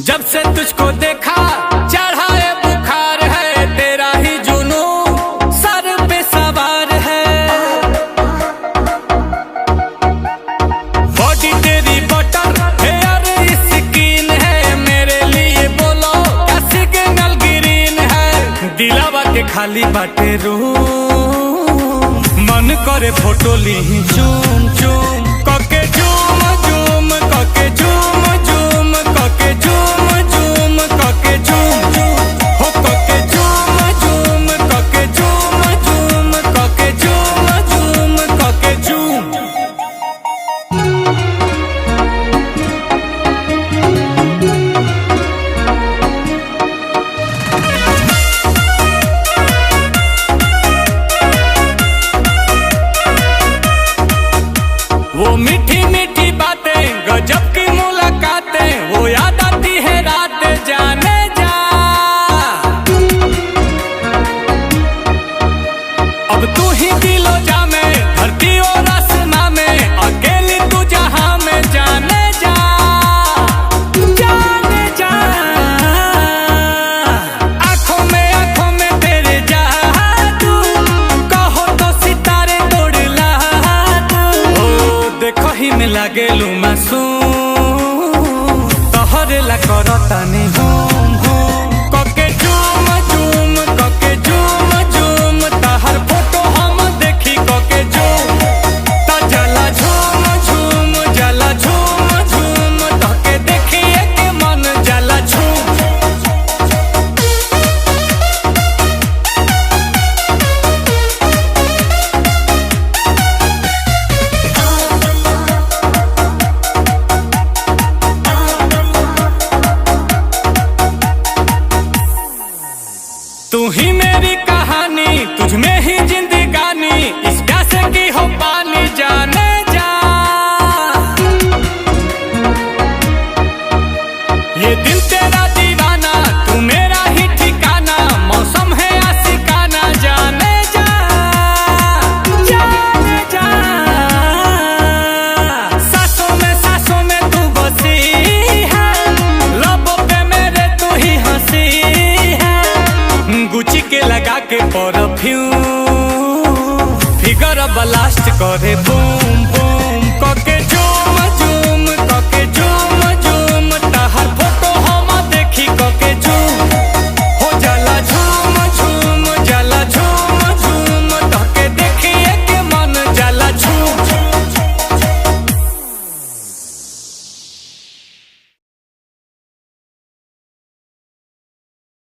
जब से तुझको देखा चढ़ा है बुखार है, तेरा ही जुनून सर पे सवार है। बॉडी तेरी बटर हेयर स्किन है, मेरे लिए बोलो क्या सिग्नल ग्रीन है। दिलावा के खाली बाटे रूम, मन करे फोटो ली चूम चूम कके झूम झूम कके झूम झूम कके झूम झूम कके झूम झूम हो कके झूम झूम कके झूम झूम कके झूम झूम कके झूम। वो मीठी मीठी बातें गजब की मुलाकातें, वो याद आती है रात जाने जा। अब तू ही दिलो जा में धरती और आसमां में, अकेली तू जहां में जाने जा जाने जा। आंखों में तेरे जादू, कहो तो सितारे तोड़ ला तू। देखो ही में लागे लू मासूम, तोहरे ला करतानी हूम हूम कके झूम झूम कके झूम झूम। तहर फोटो हम देखी कके झूम ता जला झूम झूम जला झूम झूम, तके देखिए के मन जला झूम। तू ही मेरी कहानी, तुझ में ही जिंदगानी, इस प्यासे की हो पानी जाने जा। ये दिल तेरा दीवाना, तू मेरा ही ठिकाना, मौसम है आशिकाना जाने जा जाने जा। सांसों में तू बसी है, लबों पे मेरे तू ही हंसी है। गुची के लगा के परफ्यूम, फिगर ब्लास्ट करे बूम बूम कके